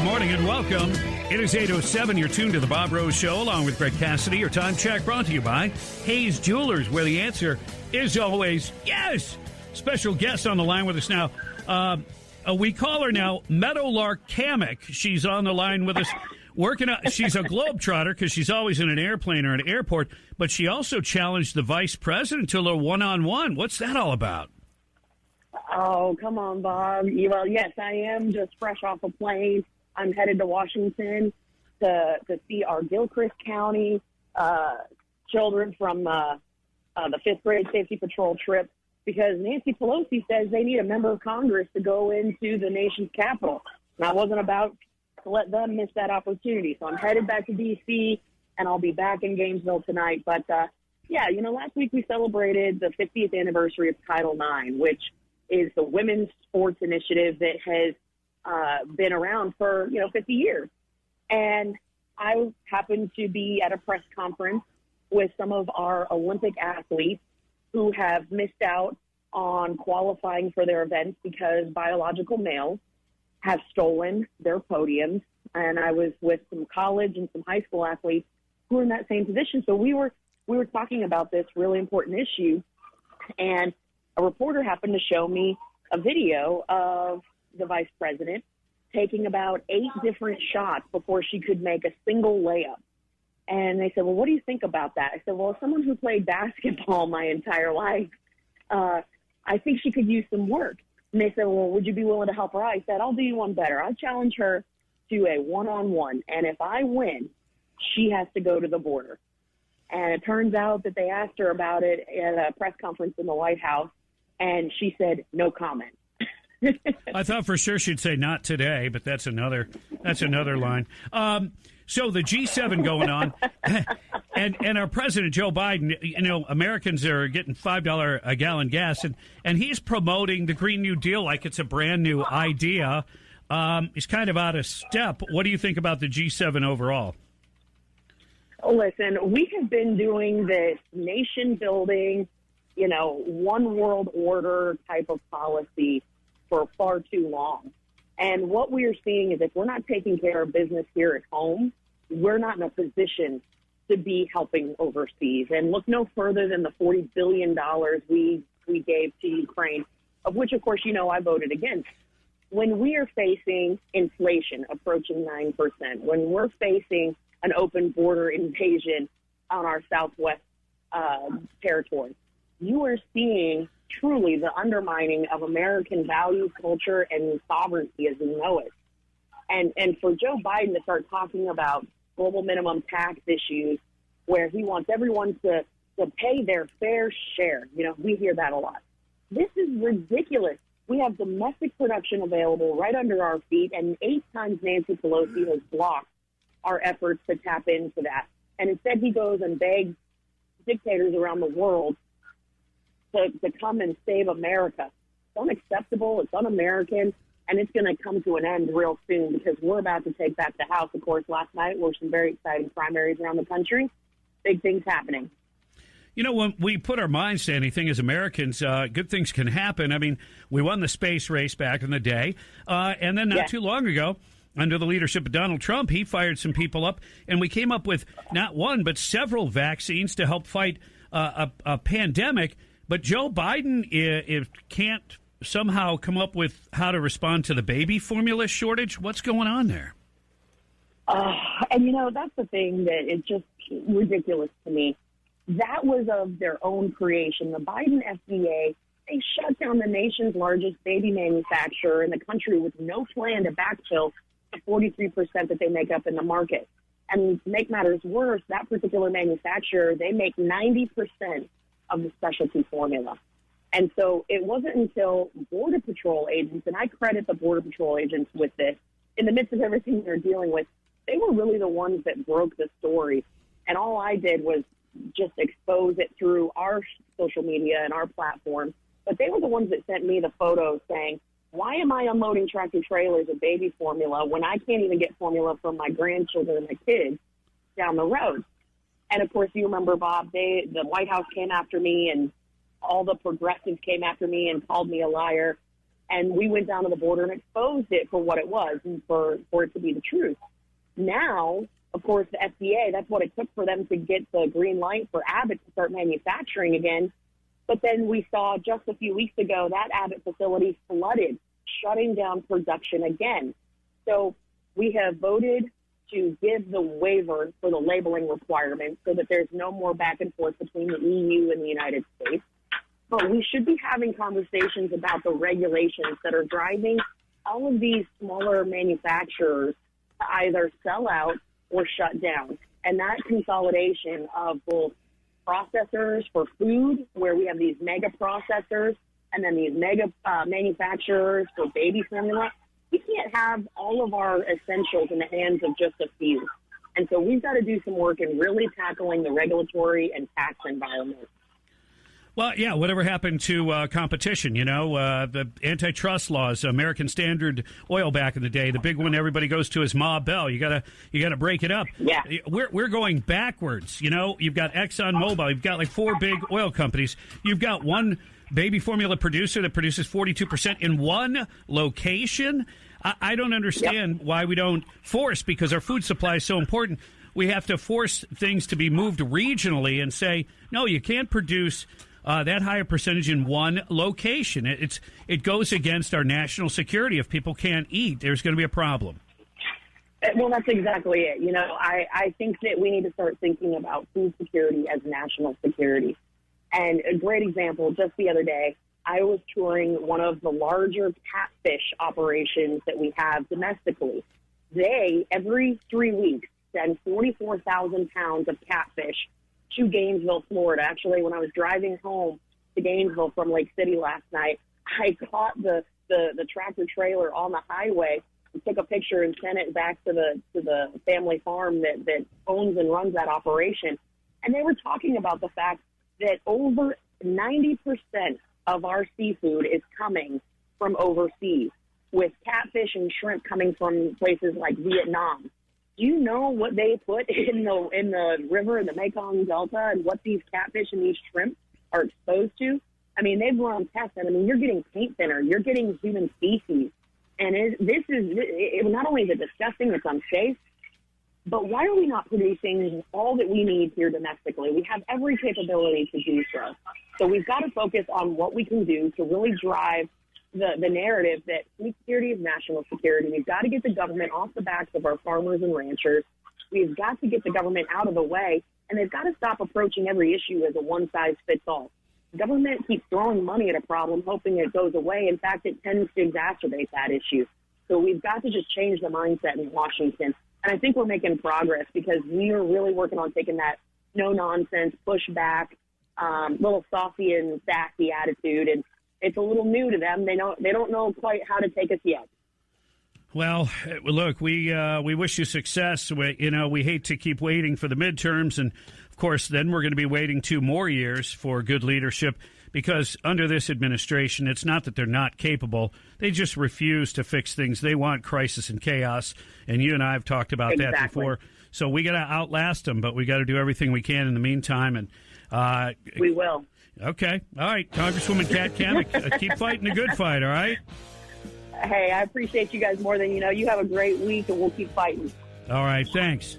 morning and welcome. It is 8:07. You're tuned to the Bob Rose Show along with Greg Cassidy. Your time check brought to you by Hayes Jewelers, where the answer is always yes. Special guest on the line with us now. We call her now Meadowlark Cammack. She's on the line with us. She's a globetrotter because she's always in an airplane or an airport, but she also challenged the vice president to a one-on-one. What's that all about? Oh, come on, Bob. Well, yes, I am just fresh off a plane. I'm headed to Washington to see our Gilchrist County children from the 5th grade safety patrol trip because Nancy Pelosi says they need a member of Congress to go into the nation's capital. And I wasn't about to let them miss that opportunity. So I'm headed back to D.C., and I'll be back in Gainesville tonight. But, last week we celebrated the 50th anniversary of Title IX, which is the women's sports initiative that has been around for, 50 years. And I happened to be at a press conference with some of our Olympic athletes who have missed out on qualifying for their events because biological males have stolen their podiums. And I was with some college and some high school athletes who are in that same position. So we were talking about this really important issue, and a reporter happened to show me a video of the vice president taking about 8 different shots before she could make a single layup. And they said, well, what do you think about that? I said, well, as someone who played basketball my entire life, I think she could use some work. And they said, well, would you be willing to help her out? I said, I'll do you one better. I'll challenge her to a one-on-one. And if I win, she has to go to the border. And it turns out that they asked her about it at a press conference in the White House, and she said, no comment. I thought for sure she'd say not today, but that's another line. So the G7 going on, and our president, Joe Biden, Americans are getting $5 a gallon gas, and he's promoting the Green New Deal like it's a brand new idea. He's kind of out of step. What do you think about the G7 overall? Listen, we have been doing this nation-building, one world order type of policy for far too long. And what we are seeing is if we're not taking care of business here at home, we're not in a position to be helping overseas. And look no further than the $40 billion we gave to Ukraine, of which, of course, I voted against. When we are facing inflation approaching 9%, when we're facing an open border invasion on our southwest territory, you are seeing truly the undermining of American values, culture, and sovereignty as we know it. And for Joe Biden to start talking about global minimum tax issues where he wants everyone to pay their fair share, we hear that a lot. This is ridiculous. We have domestic production available right under our feet, and 8 times Nancy Pelosi has blocked our efforts to tap into that. And instead he goes and begs dictators around the world to come and save America. It's unacceptable. It's un-American. And it's going to come to an end real soon because we're about to take back the House. Of course, last night were some very exciting primaries around the country. Big things happening. When we put our minds to anything as Americans, good things can happen. I mean, we won the space race back in the day. And then not too long ago, under the leadership of Donald Trump, he fired some people up. And we came up with not one, but several vaccines to help fight a pandemic. But Joe Biden can't somehow come up with how to respond to the baby formula shortage. What's going on there? And, that's the thing that is just ridiculous to me. That was of their own creation. The Biden FDA, they shut down the nation's largest baby manufacturer in the country with no plan to backfill the 43% that they make up in the market. And to make matters worse, that particular manufacturer, they make 90% of the specialty formula. And so it wasn't until Border Patrol agents, and I credit the Border Patrol agents with this, in the midst of everything they're dealing with, they were really the ones that broke the story. And all I did was just expose it through our social media and our platform. But they were the ones that sent me the photos saying, why am I unloading tractor trailers of baby formula when I can't even get formula from my grandchildren and my kids down the road? And, of course, you remember, Bob, the White House came after me and all the progressives came after me and called me a liar. And we went down to the border and exposed it for what it was and for it to be the truth. Now, of course, the FDA, that's what it took for them to get the green light for Abbott to start manufacturing again. But then we saw just a few weeks ago that Abbott facility flooded, shutting down production again. So we have voted to give the waiver for the labeling requirements so that there's no more back and forth between the EU and the United States. But we should be having conversations about the regulations that are driving all of these smaller manufacturers to either sell out or shut down. And that consolidation of both processors for food, where we have these mega processors, and then these mega manufacturers for baby formula, we can't have all of our essentials in the hands of just a few. And so we've got to do some work in really tackling the regulatory and tax environment. Well, yeah, whatever happened to competition, the antitrust laws, American Standard Oil back in the day, the big one everybody goes to is Ma Bell. You gotta break it up. Yeah. We're going backwards. You've got ExxonMobil, you've got like 4 big oil companies. You've got one baby formula producer that produces 42% in one location. I don't understand why we don't force, because our food supply is so important. We have to force things to be moved regionally and say, no, you can't produce that high a percentage in one location. It goes against our national security. If people can't eat, there's going to be a problem. Well, that's exactly it. I think that we need to start thinking about food security as national security. And a great example, just the other day, I was touring one of the larger catfish operations that we have domestically. They, every 3 weeks, send 44,000 pounds of catfish to Gainesville, Florida. Actually, when I was driving home to Gainesville from Lake City last night, I caught the tractor trailer on the highway and took a picture and sent it back to the family farm that owns and runs that operation. And they were talking about the fact that over 90% of our seafood is coming from overseas, with catfish and shrimp coming from places like Vietnam. Do you know what they put in the river in the Mekong Delta and what these catfish and these shrimp are exposed to? I mean, they've run tests, and you're getting paint thinner, you're getting human feces, and not only is it disgusting, it's unsafe, but why are we not producing all that we need here domestically? We have every capability to do so. So we've got to focus on what we can do to really drive the narrative that food security is national security. We've got to get the government off the backs of our farmers and ranchers. We've got to get the government out of the way, and they've got to stop approaching every issue as a one-size-fits-all. The government keeps throwing money at a problem, hoping it goes away. In fact, it tends to exacerbate that issue. So we've got to just change the mindset in Washington. And I think we're making progress because we are really working on taking that no-nonsense, pushback, little softy and sassy attitude, and it's a little new to them. They don't know quite how to take us yet. Well, look, we wish you success. We hate to keep waiting for the midterms, and of course, then we're going to be waiting 2 more years for good leadership. Because under this administration, it's not that they're not capable; they just refuse to fix things. They want crisis and chaos, and you and I have talked about that before. So we got to outlast them, but we got to do everything we can in the meantime. And we will. Okay. All right. Congresswoman Kat Cammack, keep fighting the good fight, all right? Hey, I appreciate you guys more than you know. You have a great week, and we'll keep fighting. All right. Thanks.